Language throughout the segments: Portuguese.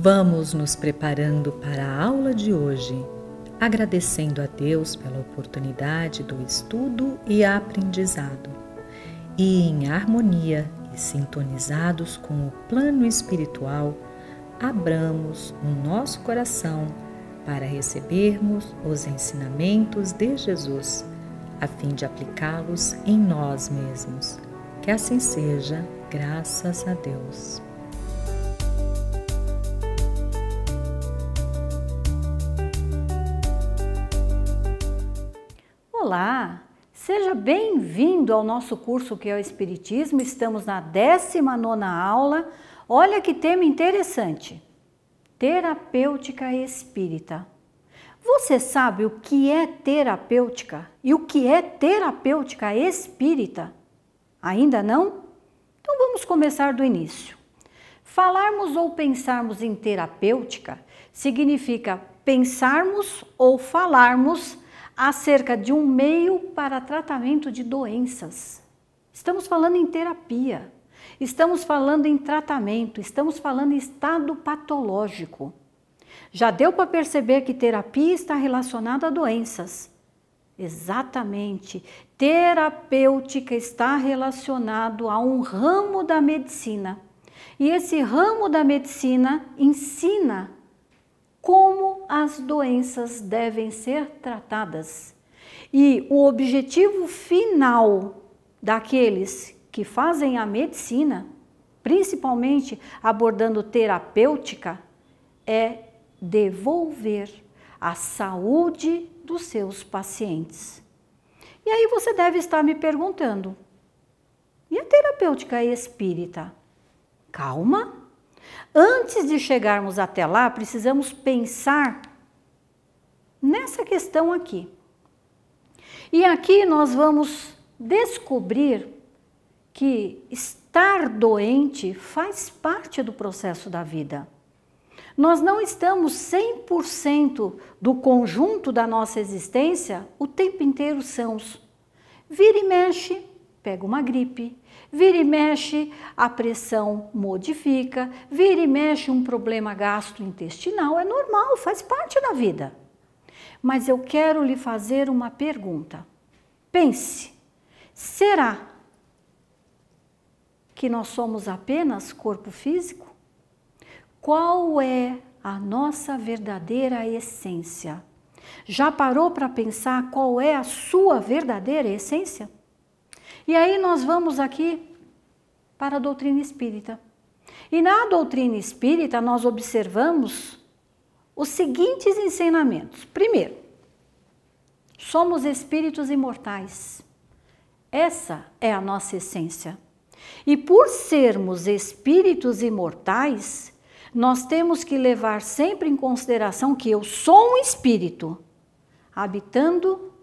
Vamos nos preparando para a aula de hoje, agradecendo a Deus pela oportunidade do estudo e aprendizado, e em harmonia e sintonizados com o plano espiritual, abramos o nosso coração para recebermos os ensinamentos de Jesus, a fim de aplicá-los em nós mesmos. Que assim seja, graças a Deus. Olá, seja bem-vindo ao nosso curso que é o Espiritismo. Estamos na 19ª aula. Olha que tema interessante. Terapêutica espírita. Você sabe o que é terapêutica e o que é terapêutica espírita? Ainda não? Então vamos começar do início. Falarmos ou pensarmos em terapêutica significa pensarmos ou falarmos acerca de um meio para tratamento de doenças. Estamos falando em terapia, estamos falando em tratamento, estamos falando em estado patológico. Já deu para perceber que terapia está relacionada a doenças? Exatamente, terapêutica está relacionado a um ramo da medicina. E esse ramo da medicina ensina como as doenças devem ser tratadas. E o objetivo final daqueles que fazem a medicina, principalmente abordando terapêutica, é devolver a saúde dos seus pacientes. E aí você deve estar me perguntando, e a terapêutica espírita? Calma! Antes de chegarmos até lá, precisamos pensar nessa questão aqui. E aqui nós vamos descobrir que estar doente faz parte do processo da vida. Nós não estamos 100% do conjunto da nossa existência o tempo inteiro sãos. Vira e mexe, pega uma gripe. Vira e mexe, a pressão modifica, vira e mexe um problema gastrointestinal, é normal, faz parte da vida. Mas eu quero lhe fazer uma pergunta. Pense, será que nós somos apenas corpo físico? Qual é a nossa verdadeira essência? Já parou para pensar qual é a sua verdadeira essência? E aí nós vamos aqui para a doutrina espírita. E na doutrina espírita nós observamos os seguintes ensinamentos. Primeiro, somos espíritos imortais. Essa é a nossa essência. E por sermos espíritos imortais, nós temos que levar sempre em consideração que eu sou um espírito habitando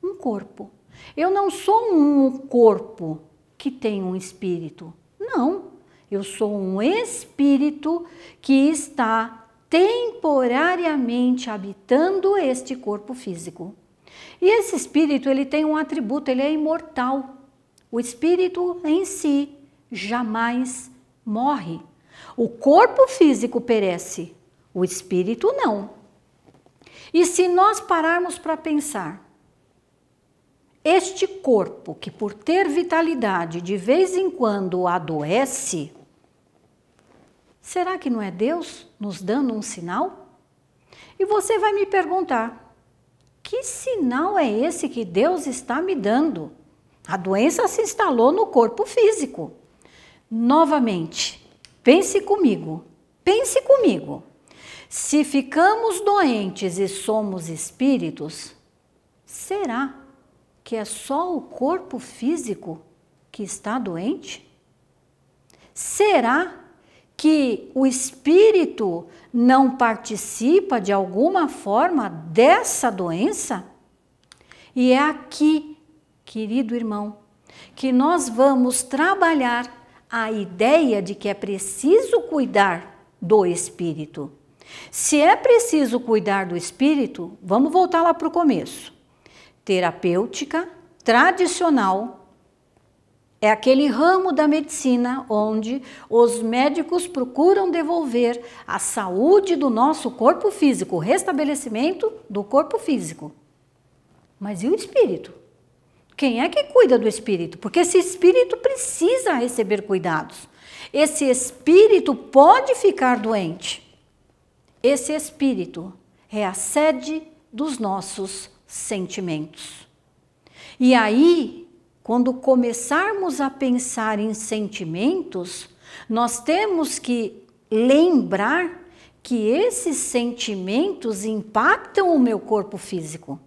um corpo. Eu não sou um corpo que tem um espírito. Não, eu sou um espírito que está temporariamente habitando este corpo físico. E esse espírito, ele tem um atributo, ele é imortal. O espírito em si jamais morre. O corpo físico perece, o espírito não. E se nós pararmos para pensar, este corpo, que por ter vitalidade de vez em quando adoece, será que não é Deus nos dando um sinal? E você vai me perguntar, que sinal é esse que Deus está me dando? A doença se instalou no corpo físico. Novamente, pense comigo. Se ficamos doentes e somos espíritos, será que é só o corpo físico que está doente? Será que o espírito não participa de alguma forma dessa doença? E é aqui, querido irmão, que nós vamos trabalhar a ideia de que é preciso cuidar do espírito. Se é preciso cuidar do espírito, vamos voltar lá para o começo. Terapêutica, tradicional, É aquele ramo da medicina onde os médicos procuram devolver a saúde do nosso corpo físico, o restabelecimento do corpo físico. Mas e o espírito? Quem é que cuida do espírito? Porque esse espírito precisa receber cuidados. Esse espírito pode ficar doente. Esse espírito é a sede dos nossos sentimentos. E aí, quando começarmos a pensar em sentimentos, nós temos que lembrar que esses sentimentos impactam o meu corpo físico.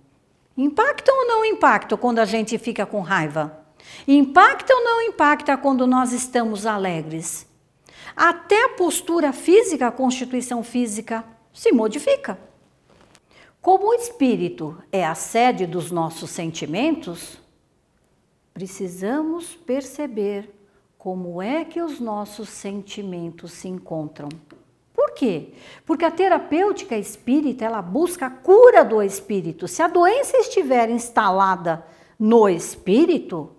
Impactam ou não impactam quando a gente fica com raiva? Impacta ou não impacta quando nós estamos alegres? Até a postura física, a constituição física se modifica. Como o espírito é a sede dos nossos sentimentos, precisamos perceber como é que os nossos sentimentos se encontram. Por quê? Porque a terapêutica espírita, ela busca a cura do espírito. Se a doença estiver instalada no espírito,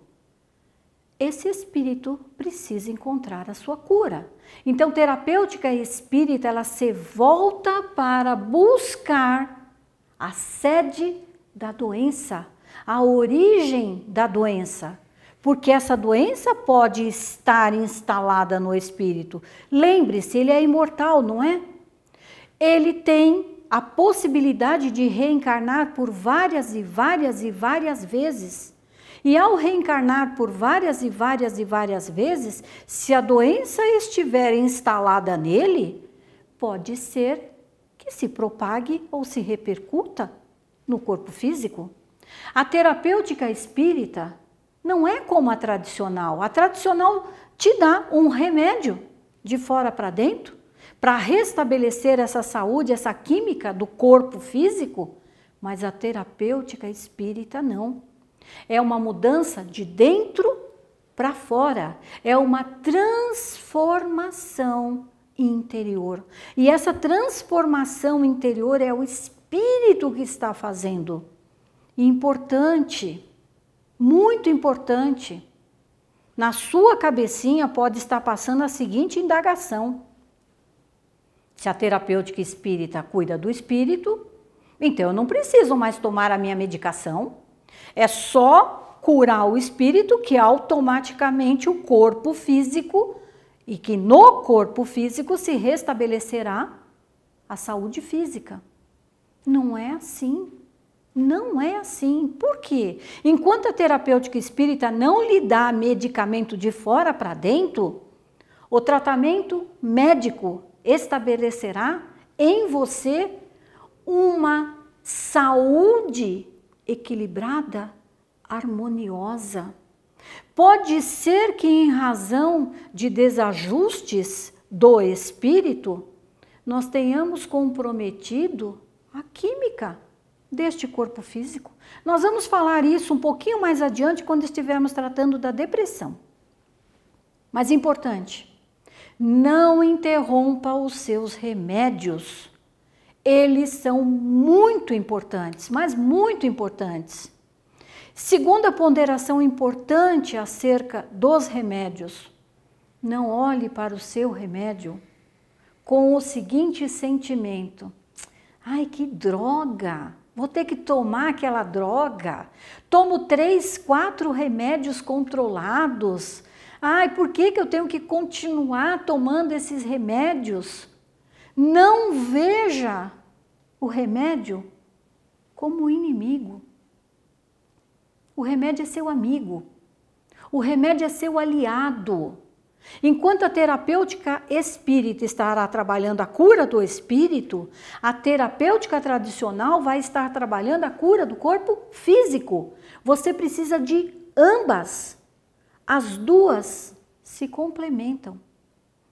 esse espírito precisa encontrar a sua cura. Então, terapêutica espírita, ela se volta para buscar a sede da doença, a origem da doença, porque essa doença pode estar instalada no espírito. Lembre-se, ele é imortal, não é? Ele tem a possibilidade de reencarnar por várias e várias e várias vezes. E ao reencarnar por várias e várias e várias vezes, se a doença estiver instalada nele, pode ser que se propague ou se repercuta no corpo físico. A terapêutica espírita não é como a tradicional. A tradicional te dá um remédio de fora para dentro para restabelecer essa saúde, essa química do corpo físico, mas a terapêutica espírita não. É uma mudança de dentro para fora, é uma transformação interior. E essa transformação interior é o espírito que está fazendo. Importante, muito importante. Na sua cabecinha pode estar passando a seguinte indagação: se a terapêutica espírita cuida do espírito, então eu não preciso mais tomar a minha medicação. É só curar o espírito que automaticamente o corpo físico, e que no corpo físico se restabelecerá a saúde física. Não é assim. Não é assim. Por quê? Enquanto a terapêutica espírita não lhe dá medicamento de fora para dentro, o tratamento médico estabelecerá em você uma saúde equilibrada, harmoniosa. Pode ser que em razão de desajustes do espírito, nós tenhamos comprometido a química deste corpo físico. Nós vamos falar isso um pouquinho mais adiante quando estivermos tratando da depressão. Mas importante, não interrompa os seus remédios. Eles são muito importantes, mas muito importantes. Segunda ponderação importante acerca dos remédios: não olhe para o seu remédio com o seguinte sentimento: ai, que droga! Vou ter que tomar aquela droga. Tomo 3, 4 remédios controlados. Ai, por que eu tenho que continuar tomando esses remédios? Não veja o remédio como inimigo. O remédio é seu amigo. O remédio é seu aliado. Enquanto a terapêutica espírita estará trabalhando a cura do espírito, a terapêutica tradicional vai estar trabalhando a cura do corpo físico. Você precisa de ambas. As duas se complementam.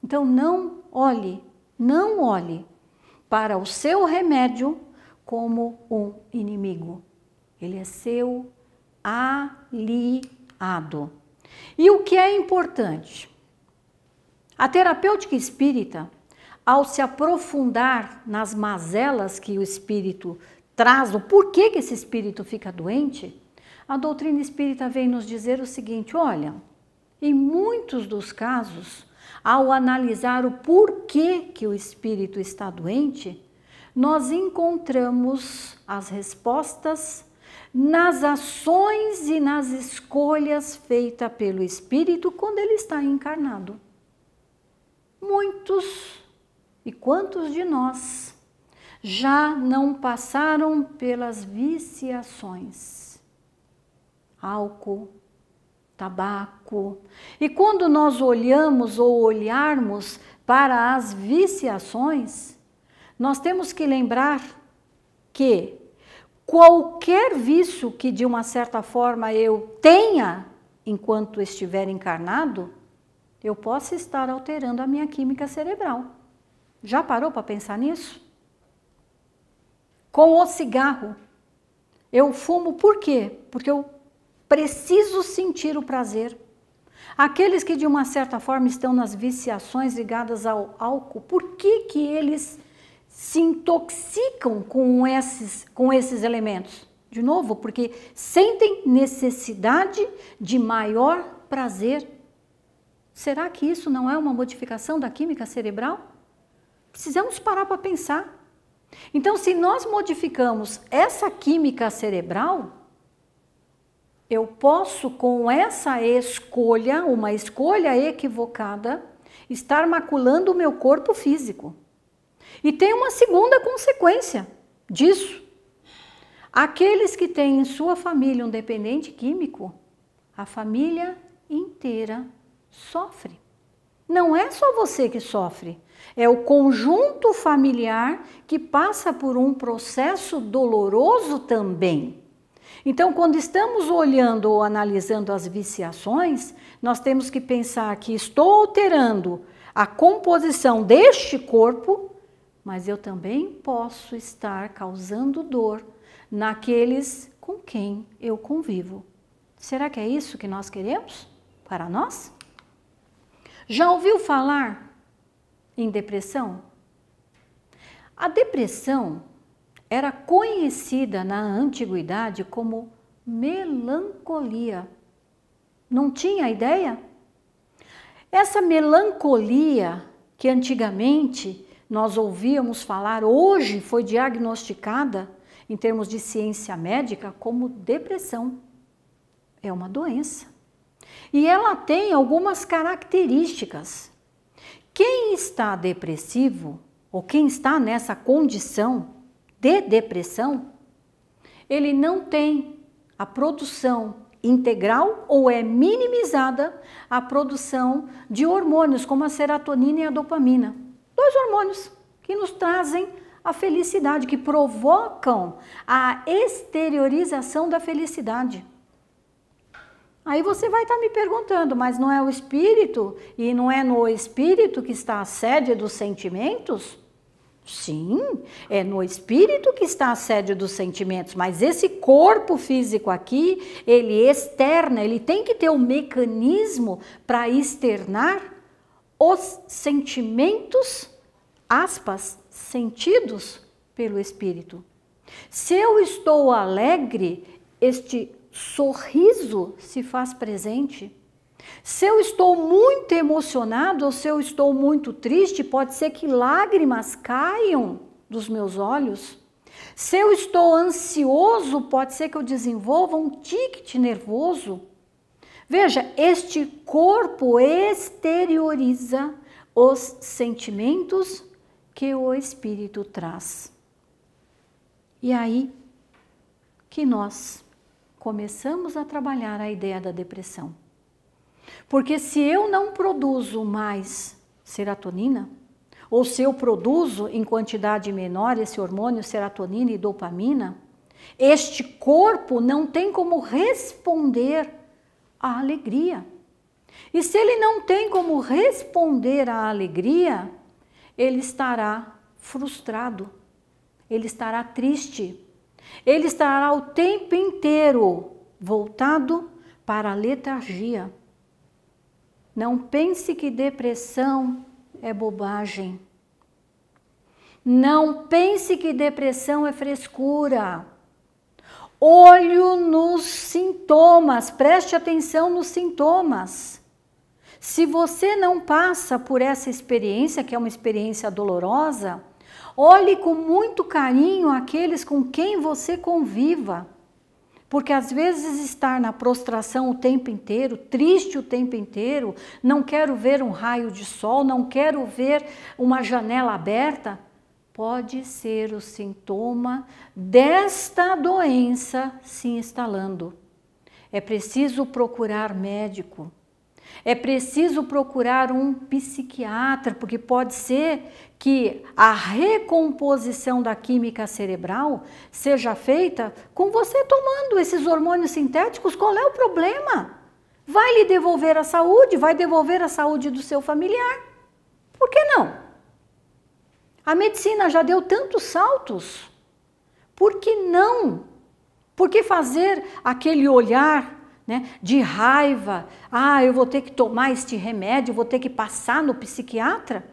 Então não olhe para o seu remédio como um inimigo. Ele é seu aliado. E o que é importante? A terapêutica espírita, ao se aprofundar nas mazelas que o espírito traz, o porquê que esse espírito fica doente, a doutrina espírita vem nos dizer o seguinte: olha, Em muitos dos casos, ao analisar o porquê que o espírito está doente, nós encontramos as respostas nas ações e nas escolhas feitas pelo espírito quando ele está encarnado. Muitos e quantos de nós já não passaram pelas viciações? Álcool, tabaco. E quando nós olhamos ou olharmos para as viciações, nós temos que lembrar que qualquer vício que de uma certa forma eu tenha enquanto estiver encarnado, eu posso estar alterando a minha química cerebral. Já parou para pensar nisso? Com o cigarro, eu fumo por quê? Porque eu preciso sentir o prazer. Aqueles que de uma certa forma estão nas viciações ligadas ao álcool, por que que eles se intoxicam com esses elementos? De novo, porque sentem necessidade de maior prazer. Será que isso não é uma modificação da química cerebral? Precisamos parar para pensar. Então, se nós modificamos essa química cerebral, eu posso, com essa escolha, uma escolha equivocada, estar maculando o meu corpo físico. E tem uma segunda consequência disso. Aqueles que têm em sua família um dependente químico, a família inteira sofre. Não é só você que sofre, é o conjunto familiar que passa por um processo doloroso também. Então, quando estamos olhando ou analisando as viciações, nós temos que pensar que estou alterando a composição deste corpo, mas eu também posso estar causando dor naqueles com quem eu convivo. Será que é isso que nós queremos para nós? Já ouviu falar em depressão? A depressão era conhecida na antiguidade como melancolia. Não tinha ideia? Essa melancolia que antigamente nós ouvíamos falar, hoje foi diagnosticada em termos de ciência médica como depressão. É uma doença. E ela tem algumas características. Quem está depressivo, ou quem está nessa condição de depressão, ele não tem a produção integral ou é minimizada a produção de hormônios como a serotonina e a dopamina. 2 hormônios que nos trazem a felicidade, que provocam a exteriorização da felicidade. Aí você vai estar me perguntando, mas não é o espírito e não é no espírito que está a sede dos sentimentos? Sim, é no espírito que está a sede dos sentimentos, mas esse corpo físico aqui, ele externa, ele tem que ter um mecanismo para externar os sentimentos, aspas, sentidos pelo espírito. Se eu estou alegre, este sorriso se faz presente. Se eu estou muito emocionado ou se eu estou muito triste, pode ser que lágrimas caiam dos meus olhos. Se eu estou ansioso, pode ser que eu desenvolva um tique nervoso. Veja, este corpo exterioriza os sentimentos que o espírito traz. E aí que nós começamos a trabalhar a ideia da depressão. Porque se eu não produzo mais serotonina, ou se eu produzo em quantidade menor esse hormônio serotonina e dopamina, este corpo não tem como responder à alegria. E se ele não tem como responder à alegria, ele estará frustrado, ele estará triste, ele estará o tempo inteiro voltado para a letargia. Não pense que depressão é bobagem. Não pense que depressão é frescura. Olhe nos sintomas, preste atenção nos sintomas. Se você não passa por essa experiência, que é uma experiência dolorosa, olhe com muito carinho aqueles com quem você conviva. Porque às vezes estar na prostração o tempo inteiro, triste o tempo inteiro, não quero ver um raio de sol, não quero ver uma janela aberta, pode ser o sintoma desta doença se instalando. É preciso procurar médico, é preciso procurar um psiquiatra, porque pode ser que a recomposição da química cerebral seja feita com você tomando esses hormônios sintéticos. Qual é o problema? Vai lhe devolver a saúde, vai devolver a saúde do seu familiar. Por que não? A medicina já deu tantos saltos. Por que não? Por que fazer aquele olhar, né, de raiva? Ah, eu vou ter que tomar este remédio, vou ter que passar no psiquiatra?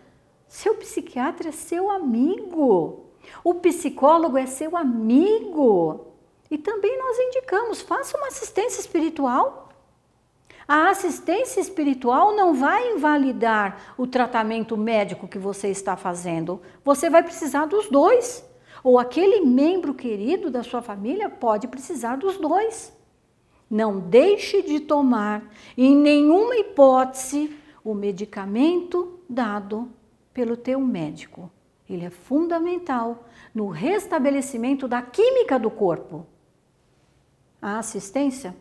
Seu psiquiatra é seu amigo. O psicólogo é seu amigo. E também nós indicamos, faça uma assistência espiritual. A assistência espiritual não vai invalidar o tratamento médico que você está fazendo. Você vai precisar dos dois. Ou aquele membro querido da sua família pode precisar dos dois. Não deixe de tomar, em nenhuma hipótese, o medicamento dado pelo teu médico. Ele é fundamental no restabelecimento da química do corpo. A assistência,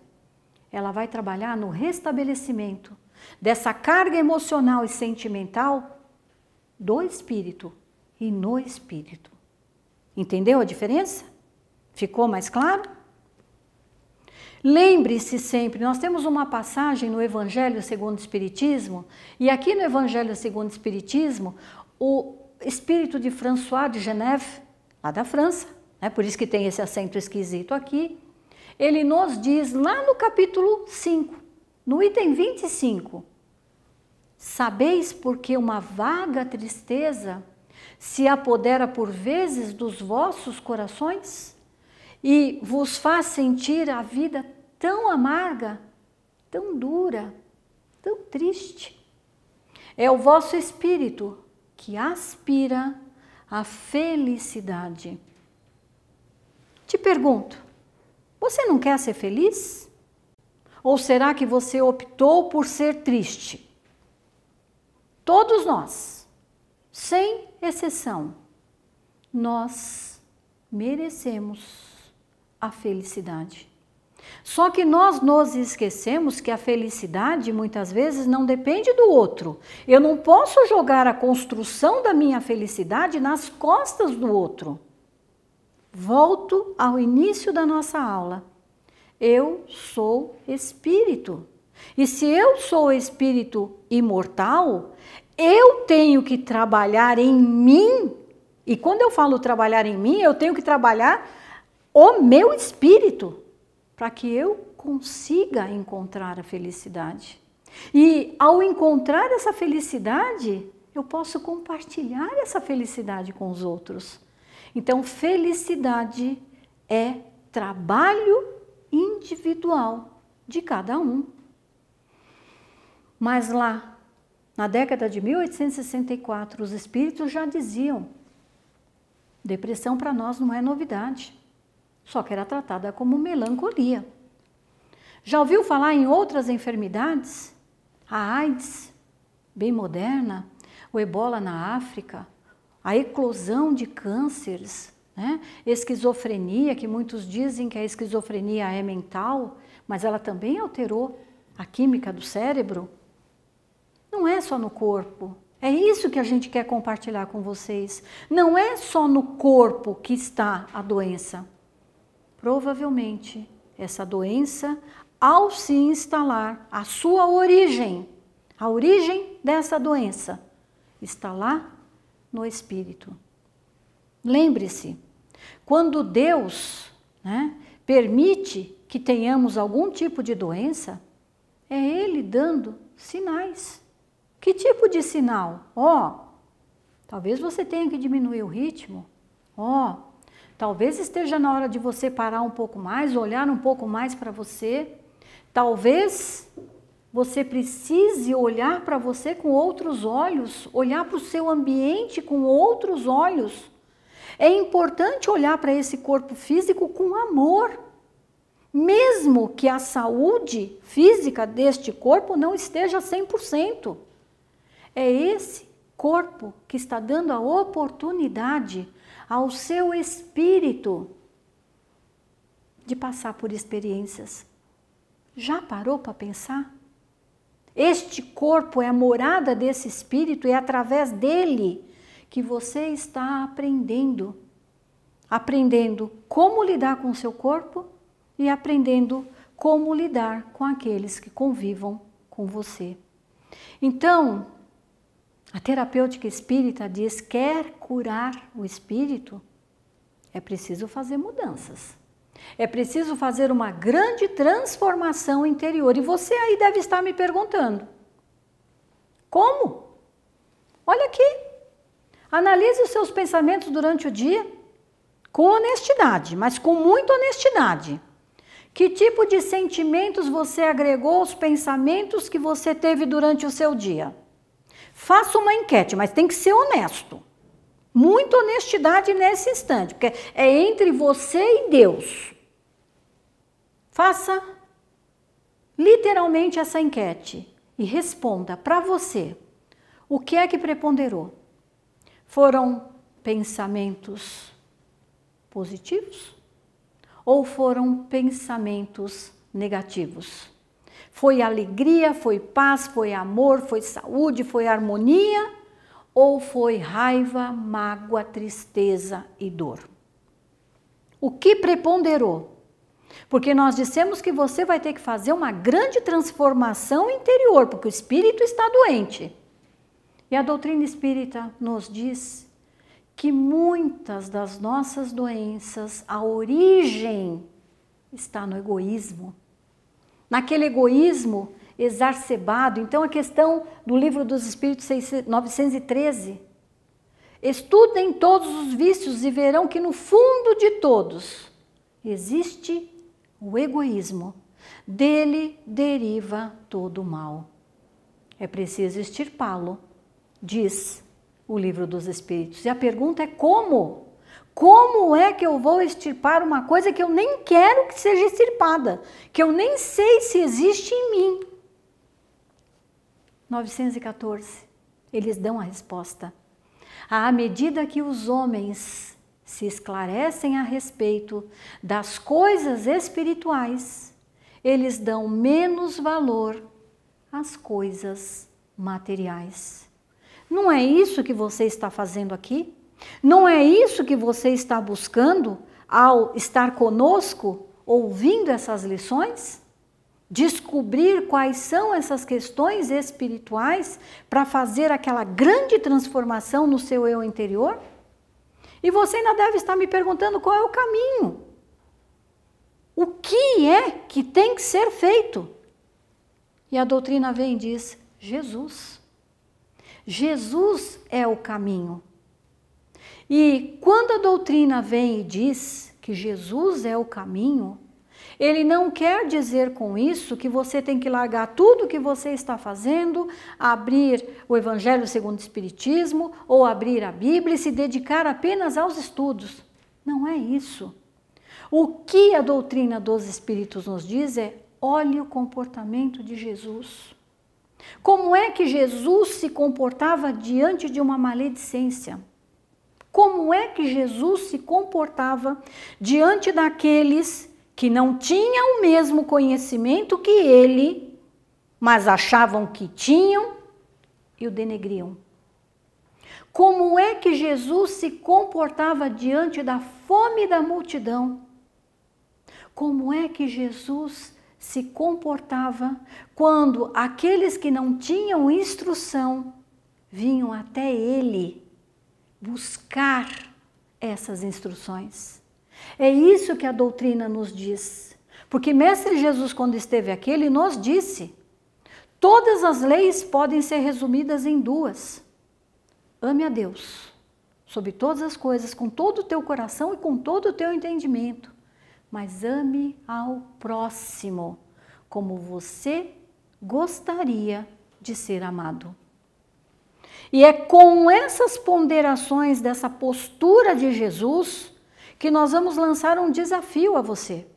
ela vai trabalhar no restabelecimento dessa carga emocional e sentimental do espírito e no espírito. Entendeu a diferença? Ficou mais claro? Lembre-se sempre, nós temos uma passagem no Evangelho segundo o Espiritismo, e aqui no Evangelho segundo o Espiritismo, o espírito de François de Geneve, lá da França, né, por isso que tem esse acento esquisito aqui, ele nos diz lá no capítulo 5, no item 25, sabeis porque uma vaga tristeza se apodera por vezes dos vossos corações e vos faz sentir a vida tão amarga, tão dura, tão triste. É o vosso espírito que aspira à felicidade. Te pergunto, você não quer ser feliz? Ou será que você optou por ser triste? Todos nós, sem exceção, nós merecemos a felicidade. Só que nós nos esquecemos que a felicidade muitas vezes não depende do outro. Eu não posso jogar a construção da minha felicidade nas costas do outro. Volto ao início da nossa aula. Eu sou espírito. E se eu sou espírito imortal, eu tenho que trabalhar em mim. E quando eu falo trabalhar em mim, eu tenho que trabalhar o meu espírito, para que eu consiga encontrar a felicidade. E ao encontrar essa felicidade, eu posso compartilhar essa felicidade com os outros. Então, felicidade é trabalho individual de cada um. Mas lá, na década de 1864, os espíritos já diziam, depressão para nós não é novidade. Só que era tratada como melancolia. Já ouviu falar em outras enfermidades? A AIDS, bem moderna, o ebola na África, a eclosão de cânceres, né? Esquizofrenia, que muitos dizem que a esquizofrenia é mental, mas ela também alterou a química do cérebro. Não é só no corpo. É isso que a gente quer compartilhar com vocês. Não é só no corpo que está a doença. Provavelmente, essa doença, ao se instalar, a sua origem, a origem dessa doença, está lá no espírito. Lembre-se, quando Deus, né, permite que tenhamos algum tipo de doença, é Ele dando sinais. Que tipo de sinal? Talvez você tenha que diminuir o ritmo. Talvez esteja na hora de você parar um pouco mais, olhar um pouco mais para você. Talvez você precise olhar para você com outros olhos, olhar para o seu ambiente com outros olhos. É importante olhar para esse corpo físico com amor, mesmo que a saúde física deste corpo não esteja 100%. É esse corpo que está dando a oportunidade ao seu espírito de passar por experiências. Já parou para pensar? Este corpo é a morada desse espírito e é através dele que você está aprendendo. Aprendendo como lidar com o seu corpo e aprendendo como lidar com aqueles que convivam com você. Então, a terapêutica espírita diz: quer curar o espírito? É preciso fazer mudanças. É preciso fazer uma grande transformação interior. E você aí deve estar me perguntando: como? Olha aqui. Analise os seus pensamentos durante o dia com honestidade, mas com muita honestidade. Que tipo de sentimentos você agregou aos pensamentos que você teve durante o seu dia? Faça uma enquete, mas tem que ser honesto. Muita honestidade nesse instante, porque é entre você e Deus. Faça literalmente essa enquete e responda para você o que é que preponderou. Foram pensamentos positivos ou foram pensamentos negativos? Foi alegria, foi paz, foi amor, foi saúde, foi harmonia? Ou foi raiva, mágoa, tristeza e dor? O que preponderou? Porque nós dissemos que você vai ter que fazer uma grande transformação interior, porque o espírito está doente. E a doutrina espírita nos diz que muitas das nossas doenças, a origem está no egoísmo. Naquele egoísmo exacerbado. Então, a questão do Livro dos Espíritos 913. Estudem todos os vícios e verão que no fundo de todos existe o egoísmo. Dele deriva todo o mal. É preciso extirpá-lo, diz o Livro dos Espíritos. E a pergunta é como? Como é que eu vou extirpar uma coisa que eu nem quero que seja extirpada, que eu nem sei se existe em mim? 914, eles dão a resposta. À medida que os homens se esclarecem a respeito das coisas espirituais, eles dão menos valor às coisas materiais. Não é isso que você está fazendo aqui? Não é isso que você está buscando ao estar conosco, ouvindo essas lições? Descobrir quais são essas questões espirituais para fazer aquela grande transformação no seu eu interior? E você ainda deve estar me perguntando qual é o caminho. O que é que tem que ser feito? E a doutrina vem e diz: Jesus. Jesus é o caminho. E quando a doutrina vem e diz que Jesus é o caminho, ele não quer dizer com isso que você tem que largar tudo que você está fazendo, abrir o Evangelho segundo o Espiritismo ou abrir a Bíblia e se dedicar apenas aos estudos. Não é isso. O que a doutrina dos Espíritos nos diz é: olhe o comportamento de Jesus. Como é que Jesus se comportava diante de uma maledicência? Como é que Jesus se comportava diante daqueles que não tinham o mesmo conhecimento que ele, mas achavam que tinham e o denegriam? Como é que Jesus se comportava diante da fome da multidão? Como é que Jesus se comportava quando aqueles que não tinham instrução vinham até ele buscar essas instruções? É isso que a doutrina nos diz. Porque Mestre Jesus, quando esteve aqui, ele nos disse: todas as leis podem ser resumidas em duas. Ame a Deus sobre todas as coisas, com todo o teu coração e com todo o teu entendimento. Mas ame ao próximo como você gostaria de ser amado. E é com essas ponderações dessa postura de Jesus que nós vamos lançar um desafio a você.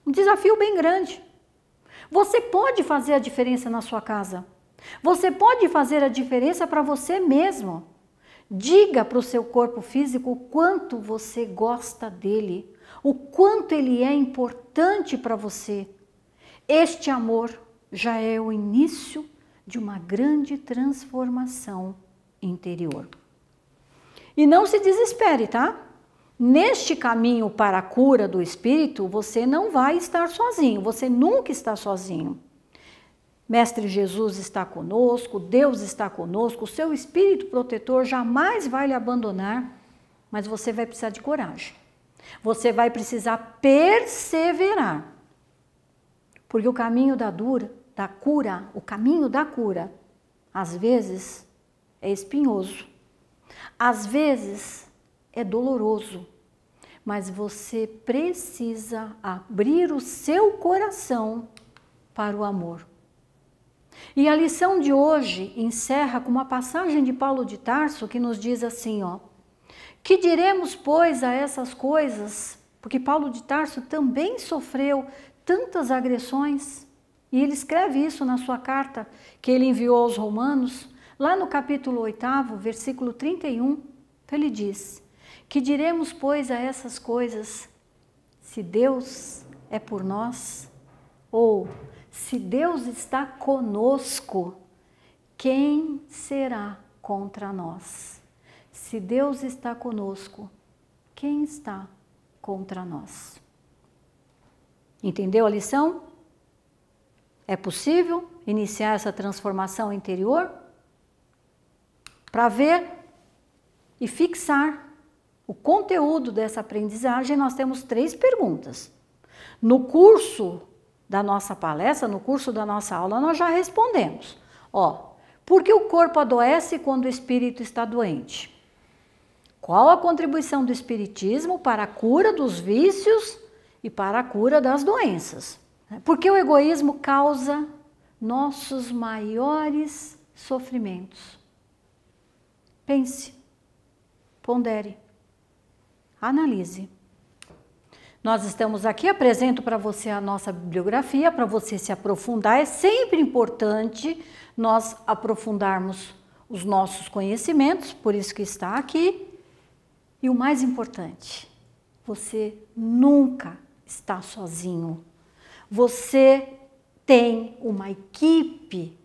Um desafio bem grande. Você pode fazer a diferença na sua casa. Você pode fazer a diferença para você mesmo. Diga para o seu corpo físico o quanto você gosta dele, o quanto ele é importante para você. Este amor já é o início de uma grande transformação interior. E não se desespere, tá? Neste caminho para a cura do espírito, você não vai estar sozinho, você nunca está sozinho. Mestre Jesus está conosco, Deus está conosco, o seu espírito protetor jamais vai lhe abandonar, mas você vai precisar de coragem. Você vai precisar perseverar. Porque o caminho da cura, o caminho da cura, às vezes é espinhoso, às vezes é doloroso, mas você precisa abrir o seu coração para o amor. E a lição de hoje encerra com uma passagem de Paulo de Tarso que nos diz assim, ó: que diremos, pois, a essas coisas? Porque Paulo de Tarso também sofreu tantas agressões, e ele escreve isso na sua carta que ele enviou aos Romanos, lá no capítulo 8, versículo 31, ele diz: que diremos, pois, a essas coisas? Se Deus é por nós, ou se Deus está conosco, quem será contra nós? Se Deus está conosco, quem está contra nós? Entendeu a lição? É possível iniciar essa transformação interior? Para ver e fixar o conteúdo dessa aprendizagem, nós temos 3 perguntas. No curso da nossa palestra, no curso da nossa aula, nós já respondemos. Ó, por que o corpo adoece quando o espírito está doente? Qual a contribuição do espiritismo para a cura dos vícios e para a cura das doenças? Porque o egoísmo causa nossos maiores sofrimentos. Pense, pondere, analise. Nós estamos aqui, apresento para você a nossa bibliografia, para você se aprofundar. É sempre importante nós aprofundarmos os nossos conhecimentos, por isso que está aqui. E o mais importante, você nunca está sozinho. Você tem uma equipe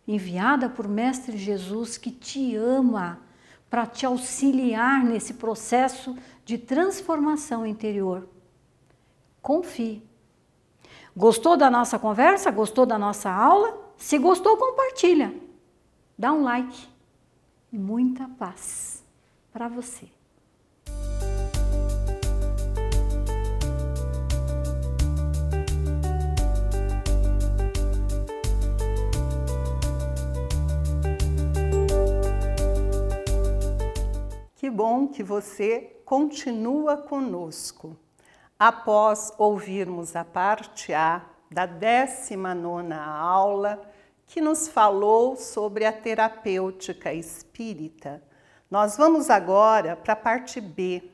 enviada por Mestre Jesus que te ama para te auxiliar nesse processo de transformação interior. Confie. Gostou da nossa conversa? Gostou da nossa aula? Se gostou, compartilha. Dá um like. Muita paz para você. Que bom que você continua conosco. Após ouvirmos a parte A da 19ª aula, que nos falou sobre a terapêutica espírita, nós vamos agora para a parte B.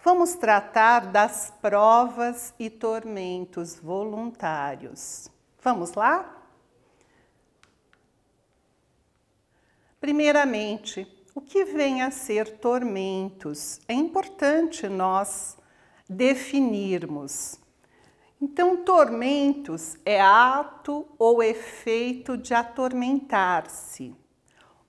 Vamos tratar das provas e tormentos voluntários. Vamos lá? Primeiramente, o que vem a ser tormentos? É importante nós definirmos. Então, tormentos é ato ou efeito de atormentar-se,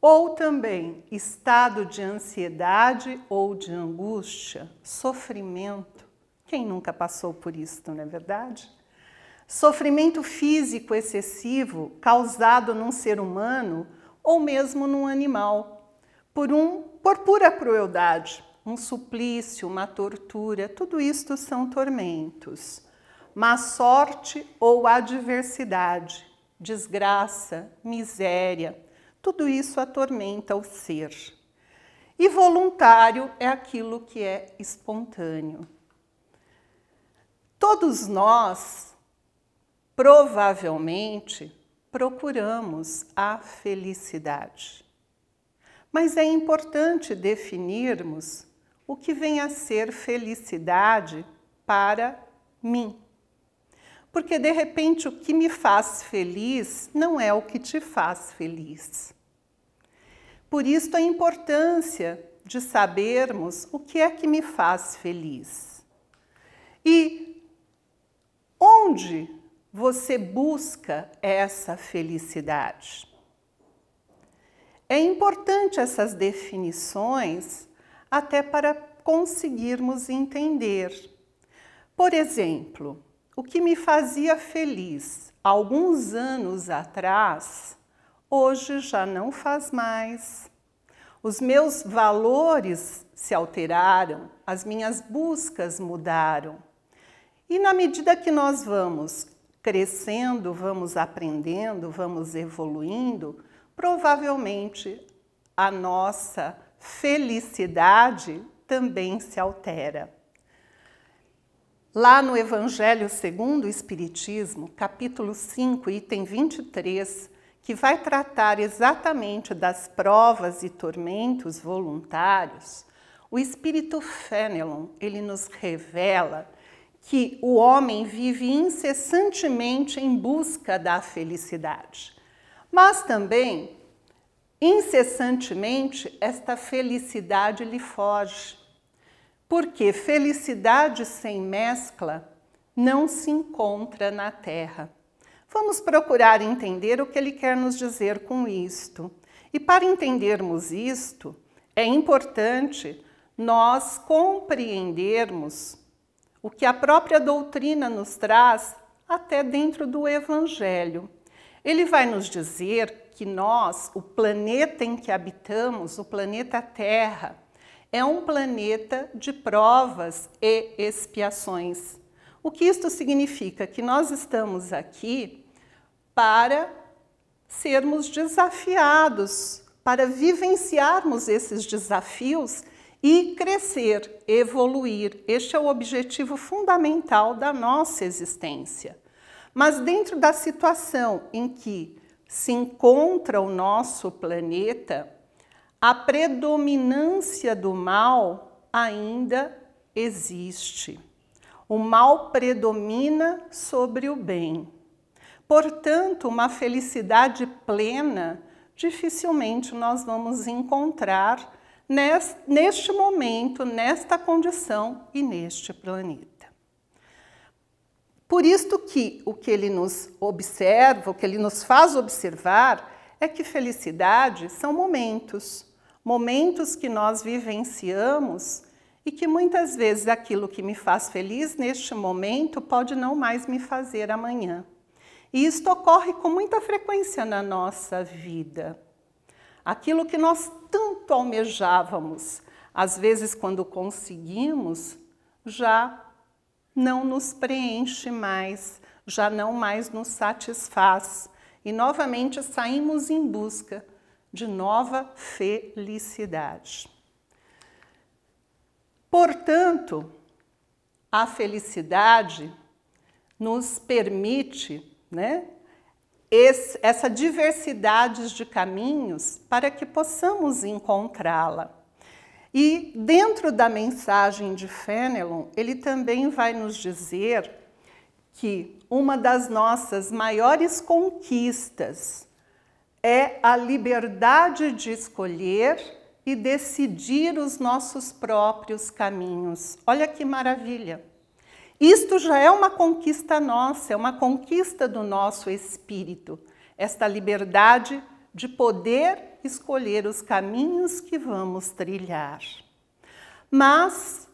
ou também estado de ansiedade ou de angústia, sofrimento. Quem nunca passou por isso, não é verdade? Sofrimento físico excessivo causado num ser humano ou mesmo num animal, por pura crueldade, um suplício, uma tortura, tudo isto são tormentos. Má sorte ou adversidade, desgraça, miséria, tudo isso atormenta o ser. E voluntário é aquilo que é espontâneo. Todos nós, provavelmente, procuramos a felicidade. Mas é importante definirmos o que vem a ser felicidade para mim. Porque, de repente, o que me faz feliz não é o que te faz feliz. Por isso, a importância de sabermos o que é que me faz feliz. E onde você busca essa felicidade? É importante essas definições até para conseguirmos entender. Por exemplo, o que me fazia feliz alguns anos atrás, hoje já não faz mais. Os meus valores se alteraram, as minhas buscas mudaram. E na medida que nós vamos crescendo, vamos aprendendo, vamos evoluindo, provavelmente a nossa felicidade também se altera. Lá no Evangelho segundo o Espiritismo, capítulo 5, item 23, que vai tratar exatamente das provas e tormentos voluntários, o Espírito Fenelon, ele nos revela que o homem vive incessantemente em busca da felicidade. Mas também, incessantemente, esta felicidade lhe foge. Porque felicidade sem mescla não se encontra na Terra. Vamos procurar entender o que ele quer nos dizer com isto. E para entendermos isto, é importante nós compreendermos o que a própria doutrina nos traz até dentro do Evangelho. Ele vai nos dizer que nós, o planeta em que habitamos, o planeta Terra, é um planeta de provas e expiações. O que isto significa? Que nós estamos aqui para sermos desafiados, para vivenciarmos esses desafios e crescer, evoluir. Este é o objetivo fundamental da nossa existência. Mas dentro da situação em que se encontra o nosso planeta, a predominância do mal ainda existe. O mal predomina sobre o bem. Portanto, uma felicidade plena dificilmente nós vamos encontrar neste momento, nesta condição e neste planeta. Por isto que o que ele nos observa, o que ele nos faz observar, é que felicidade são momentos. Momentos que nós vivenciamos e que muitas vezes aquilo que me faz feliz neste momento pode não mais me fazer amanhã. E isto ocorre com muita frequência na nossa vida. Aquilo que nós tanto almejávamos, às vezes quando conseguimos, já não nos preenche mais, já não mais nos satisfaz. E novamente saímos em busca de nova felicidade. Portanto, a felicidade nos permite, essa diversidade de caminhos para que possamos encontrá-la. E dentro da mensagem de Fenelon, ele também vai nos dizer que uma das nossas maiores conquistas é a liberdade de escolher e decidir os nossos próprios caminhos. Olha que maravilha! Isto já é uma conquista nossa, é uma conquista do nosso espírito. Esta liberdade de poder escolher os caminhos que vamos trilhar. Mas,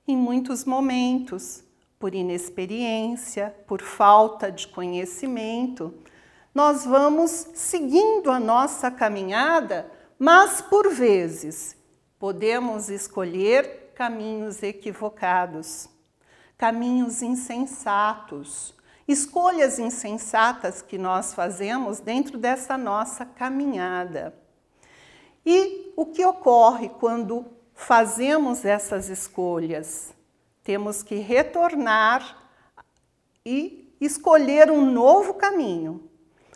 em muitos momentos, por inexperiência, por falta de conhecimento, nós vamos seguindo a nossa caminhada, mas por vezes podemos escolher caminhos equivocados, caminhos insensatos, escolhas insensatas que nós fazemos dentro dessa nossa caminhada. E o que ocorre quando fazemos essas escolhas? Temos que retornar e escolher um novo caminho.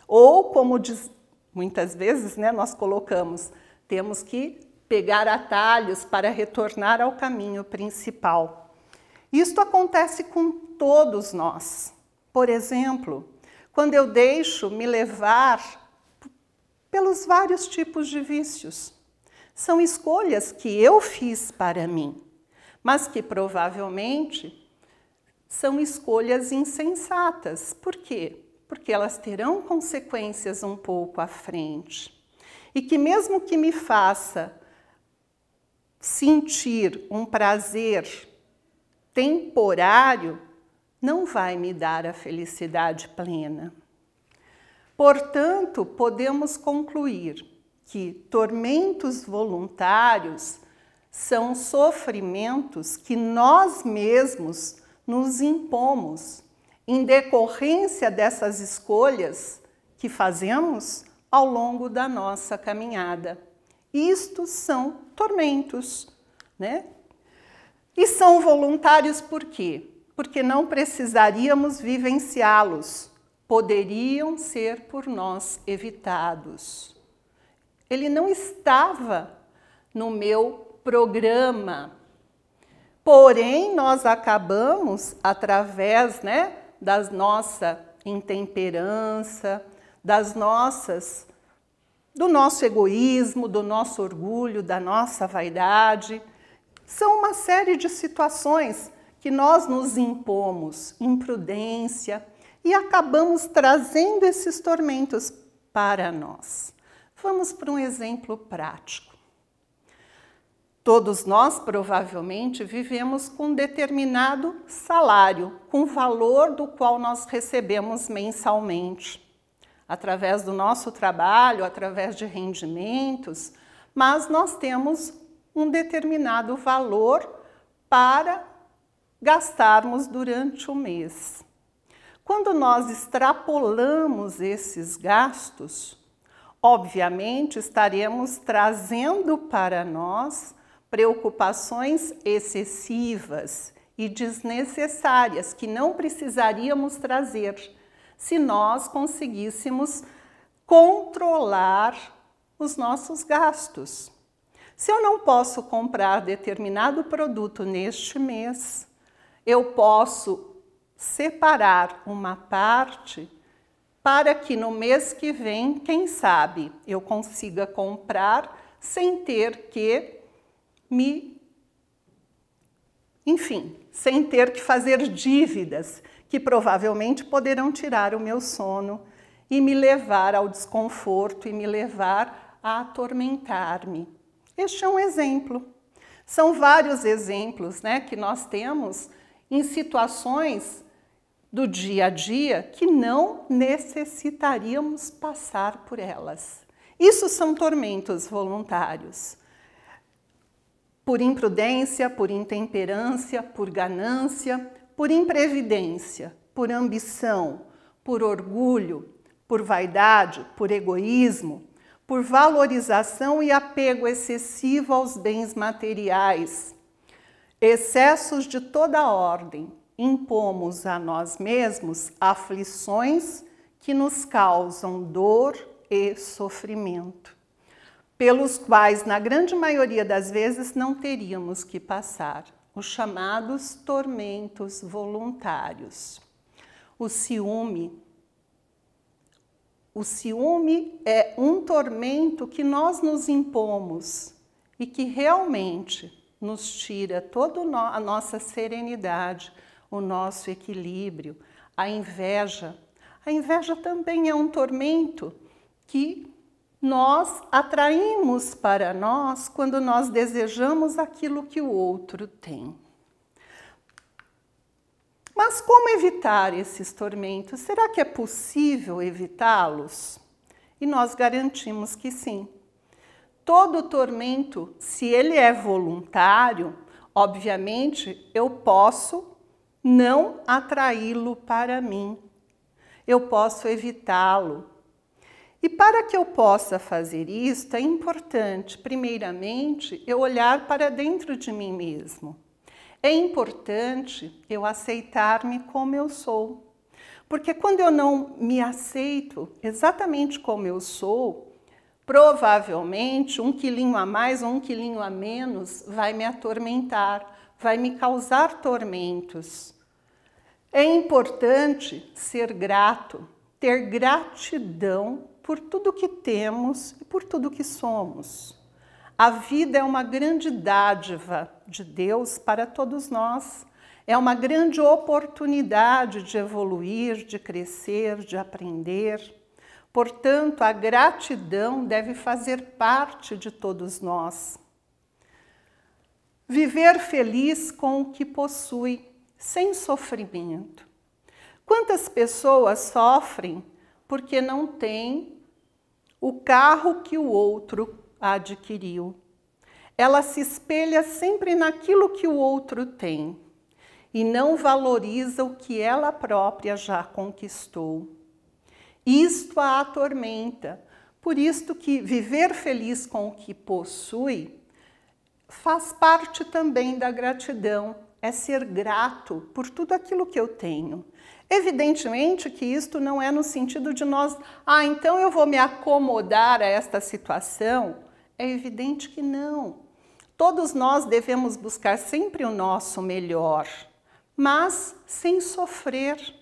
Ou, como diz, muitas vezes, né, nós colocamos, temos que pegar atalhos para retornar ao caminho principal. Isto acontece com todos nós. Por exemplo, quando eu deixo me levar pelos vários tipos de vícios. São escolhas que eu fiz para mim, mas que provavelmente são escolhas insensatas. Por quê? Porque elas terão consequências um pouco à frente. E que mesmo que me faça sentir um prazer temporário, não vai me dar a felicidade plena. Portanto, podemos concluir que tormentos voluntários são sofrimentos que nós mesmos nos impomos em decorrência dessas escolhas que fazemos ao longo da nossa caminhada. Isto são tormentos, né? E são voluntários por quê? Porque não precisaríamos vivenciá-los, poderiam ser por nós evitados. Ele não estava no meu programa, porém nós acabamos, através, né, da nossa intemperança, do nosso egoísmo, do nosso orgulho, da nossa vaidade. São uma série de situações que nós nos impomos, imprudência, e acabamos trazendo esses tormentos para nós. Vamos para um exemplo prático. Todos nós, provavelmente, vivemos com um determinado salário, com o valor do qual nós recebemos mensalmente, através do nosso trabalho, através de rendimentos, mas nós temos um determinado valor para gastarmos durante o mês. Quando nós extrapolamos esses gastos, obviamente estaremos trazendo para nós preocupações excessivas e desnecessárias que não precisaríamos trazer se nós conseguíssemos controlar os nossos gastos. Se eu não posso comprar determinado produto neste mês, eu posso separar uma parte para que no mês que vem, quem sabe, eu consiga comprar sem ter que sem ter que fazer dívidas que provavelmente poderão tirar o meu sono e me levar ao desconforto e me levar a atormentar-me. Este é um exemplo. São vários exemplos, né, que nós temos em situações do dia a dia que não necessitaríamos passar por elas. Isso são tormentos voluntários. Por imprudência, por intemperância, por ganância, por imprevidência, por ambição, por orgulho, por vaidade, por egoísmo, por valorização e apego excessivo aos bens materiais. Excessos de toda ordem, impomos a nós mesmos aflições que nos causam dor e sofrimento, pelos quais, na grande maioria das vezes, não teríamos que passar, os chamados tormentos voluntários. O ciúme é um tormento que nós nos impomos e que realmente nos tira toda a nossa serenidade, o nosso equilíbrio. A inveja também é um tormento que nós atraímos para nós quando nós desejamos aquilo que o outro tem. Mas como evitar esses tormentos? Será que é possível evitá-los? E nós garantimos que sim. Todo tormento, se ele é voluntário, obviamente eu posso não atraí-lo para mim. Eu posso evitá-lo. E para que eu possa fazer isto, é importante, primeiramente, eu olhar para dentro de mim mesmo. É importante eu aceitar-me como eu sou. Porque quando eu não me aceito exatamente como eu sou, provavelmente 1 quilinho a mais ou 1 quilinho a menos vai me atormentar, vai me causar tormentos. É importante ser grato, ter gratidão por tudo que temos e por tudo que somos. A vida é uma grande dádiva de Deus para todos nós. É uma grande oportunidade de evoluir, de crescer, de aprender. Portanto, a gratidão deve fazer parte de todos nós. Viver feliz com o que possui, sem sofrimento. Quantas pessoas sofrem porque não têm o carro que o outro adquiriu? Ela se espelha sempre naquilo que o outro tem e não valoriza o que ela própria já conquistou. Isto a atormenta. Por isto que viver feliz com o que possui faz parte também da gratidão. É ser grato por tudo aquilo que eu tenho. Evidentemente que isto não é no sentido de nós, então eu vou me acomodar a esta situação. É evidente que não. Todos nós devemos buscar sempre o nosso melhor, mas sem sofrer.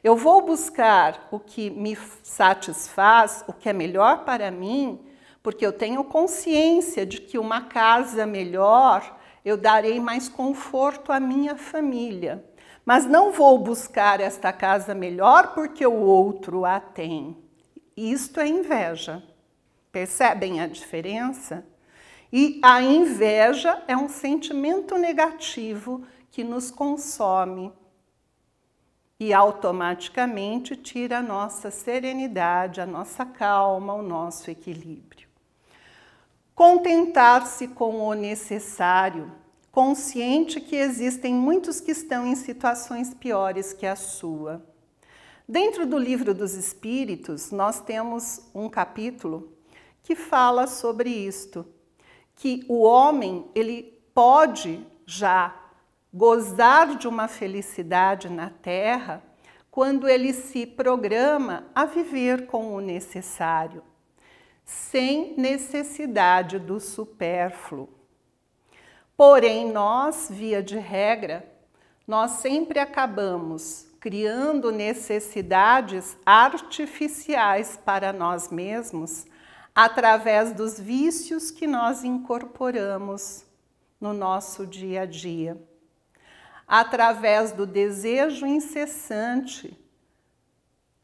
Eu vou buscar o que me satisfaz, o que é melhor para mim, porque eu tenho consciência de que uma casa melhor eu darei mais conforto à minha família. Mas não vou buscar esta casa melhor porque o outro a tem. Isto é inveja. Percebem a diferença? E a inveja é um sentimento negativo que nos consome e automaticamente tira a nossa serenidade, a nossa calma, o nosso equilíbrio. Contentar-se com o necessário, consciente que existem muitos que estão em situações piores que a sua. Dentro do Livro dos Espíritos, nós temos um capítulo que fala sobre isto, que o homem ele pode já gozar de uma felicidade na Terra quando ele se programa a viver com o necessário, sem necessidade do supérfluo. Porém, nós, via de regra, nós sempre acabamos criando necessidades artificiais para nós mesmos através dos vícios que nós incorporamos no nosso dia a dia, através do desejo incessante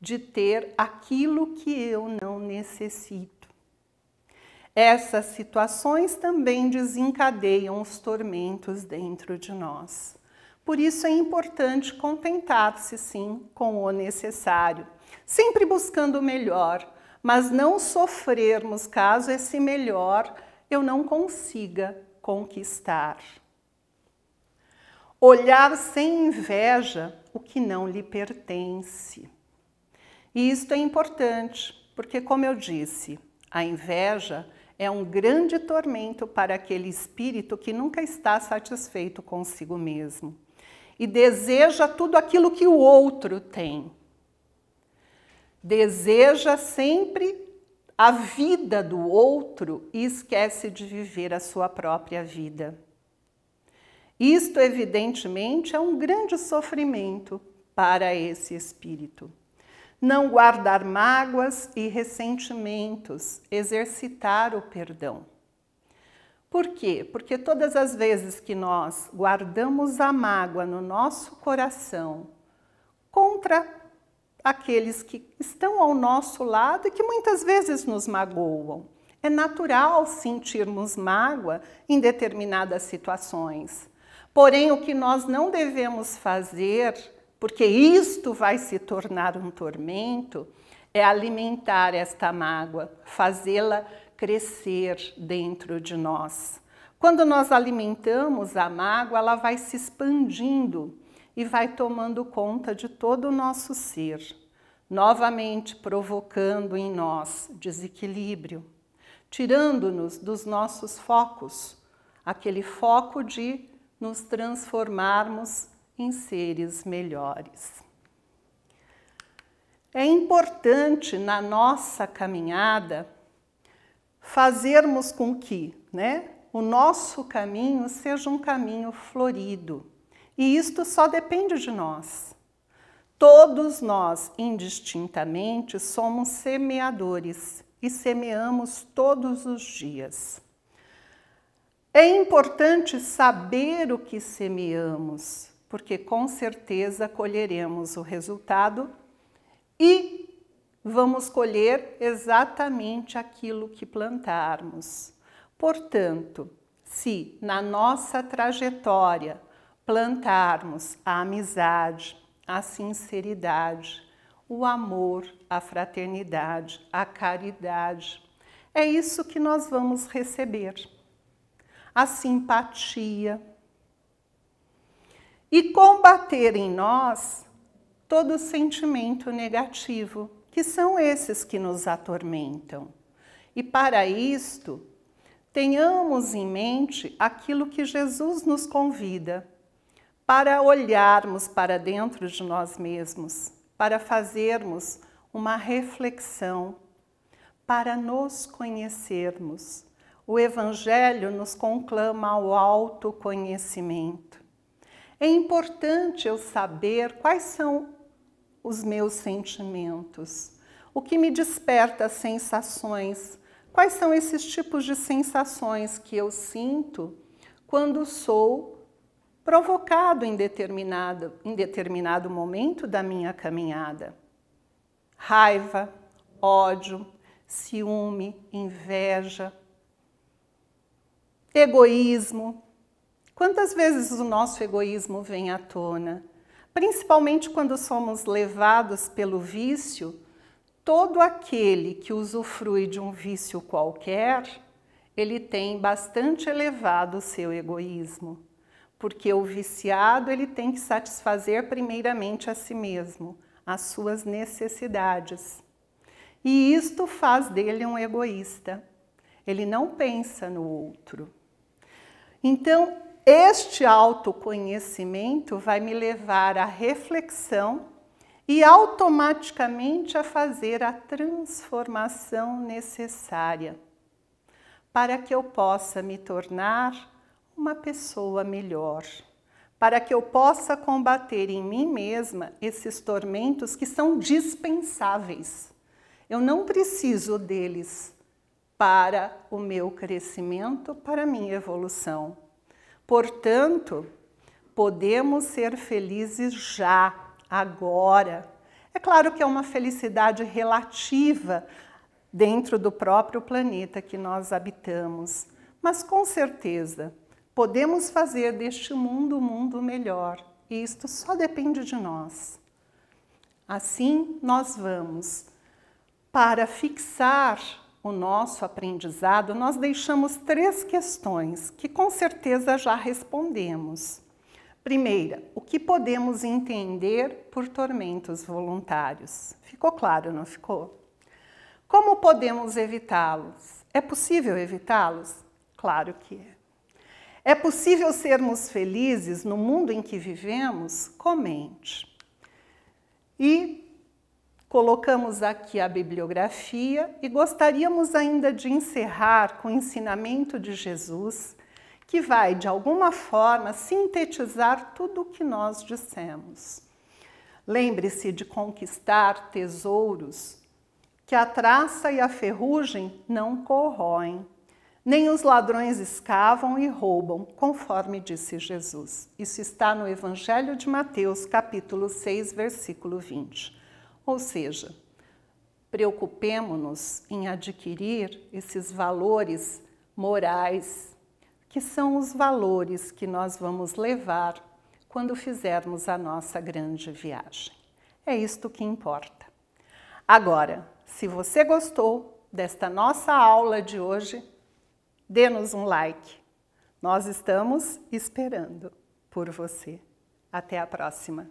de ter aquilo que eu não necessito. Essas situações também desencadeiam os tormentos dentro de nós. Por isso é importante contentar-se, sim, com o necessário, sempre buscando o melhor, mas não sofrermos caso esse melhor eu não consiga conquistar. Olhar sem inveja o que não lhe pertence. E isto é importante, porque, como eu disse, a inveja é um grande tormento para aquele espírito que nunca está satisfeito consigo mesmo e deseja tudo aquilo que o outro tem. Deseja sempre a vida do outro e esquece de viver a sua própria vida. Isto, evidentemente, é um grande sofrimento para esse espírito. Não guardar mágoas e ressentimentos, exercitar o perdão. Por quê? Porque todas as vezes que nós guardamos a mágoa no nosso coração contra aqueles que estão ao nosso lado e que muitas vezes nos magoam, é natural sentirmos mágoa em determinadas situações. Porém, o que nós não devemos fazer, porque isto vai se tornar um tormento, é alimentar esta mágoa, fazê-la crescer dentro de nós. Quando nós alimentamos a mágoa, ela vai se expandindo e vai tomando conta de todo o nosso ser, novamente provocando em nós desequilíbrio, tirando-nos dos nossos focos, aquele foco de nos transformarmos em seres melhores. É importante na nossa caminhada fazermos com que, o nosso caminho seja um caminho florido. E isto só depende de nós. Todos nós, indistintamente, somos semeadores e semeamos todos os dias. É importante saber o que semeamos, porque com certeza colheremos o resultado e vamos colher exatamente aquilo que plantarmos. Portanto, se na nossa trajetória plantarmos a amizade, a sinceridade, o amor, a fraternidade, a caridade, é isso que nós vamos receber. A simpatia. E combater em nós todo sentimento negativo, que são esses que nos atormentam. E para isto, tenhamos em mente aquilo que Jesus nos convida, para olharmos para dentro de nós mesmos, para fazermos uma reflexão, para nos conhecermos. O Evangelho nos conclama ao autoconhecimento. É importante eu saber quais são os meus sentimentos, o que me desperta sensações, quais são esses tipos de sensações que eu sinto quando sou provocado em determinado momento da minha caminhada. Raiva, ódio, ciúme, inveja, egoísmo. Quantas vezes o nosso egoísmo vem à tona? Principalmente quando somos levados pelo vício, todo aquele que usufrui de um vício qualquer, ele tem bastante elevado o seu egoísmo. Porque o viciado ele tem que satisfazer primeiramente a si mesmo, as suas necessidades. E isto faz dele um egoísta. Ele não pensa no outro. Então, este autoconhecimento vai me levar à reflexão e automaticamente a fazer a transformação necessária para que eu possa me tornar uma pessoa melhor, para que eu possa combater em mim mesma esses tormentos que são dispensáveis. Eu não preciso deles para o meu crescimento, para a minha evolução. Portanto, podemos ser felizes já, agora. É claro que é uma felicidade relativa dentro do próprio planeta que nós habitamos, mas com certeza podemos fazer deste mundo um mundo melhor, e isto só depende de nós. Assim, nós vamos, para fixar o nosso aprendizado, nós deixamos 3 questões que com certeza já respondemos. Primeira, o que podemos entender por tormentos voluntários? Ficou claro, não ficou? Como podemos evitá-los? É possível evitá-los? Claro que é. É possível sermos felizes no mundo em que vivemos? Comente. E colocamos aqui a bibliografia e gostaríamos ainda de encerrar com o ensinamento de Jesus, que vai, de alguma forma, sintetizar tudo o que nós dissemos. Lembre-se de conquistar tesouros que a traça e a ferrugem não corroem. Nem os ladrões escavam e roubam, conforme disse Jesus. Isso está no Evangelho de Mateus, capítulo 6, versículo 20. Ou seja, preocupemo-nos em adquirir esses valores morais, que são os valores que nós vamos levar quando fizermos a nossa grande viagem. É isto que importa. Agora, se você gostou desta nossa aula de hoje, dê-nos um like. Nós estamos esperando por você. Até a próxima.